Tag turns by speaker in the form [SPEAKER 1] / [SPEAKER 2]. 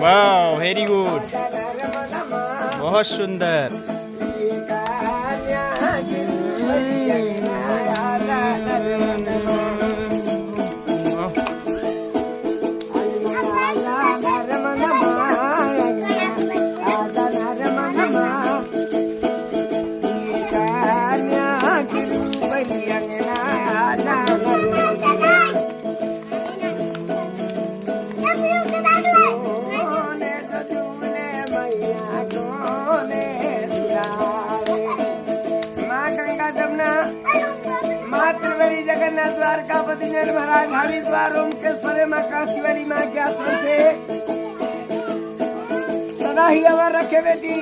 [SPEAKER 1] वाह very good बहुत सुंदर द्वारकापति महाराज हरिद्वार ओमकेश्वर माँ काशी वाली माँ के आश्रम से सदा ही अमर रखे बेटी।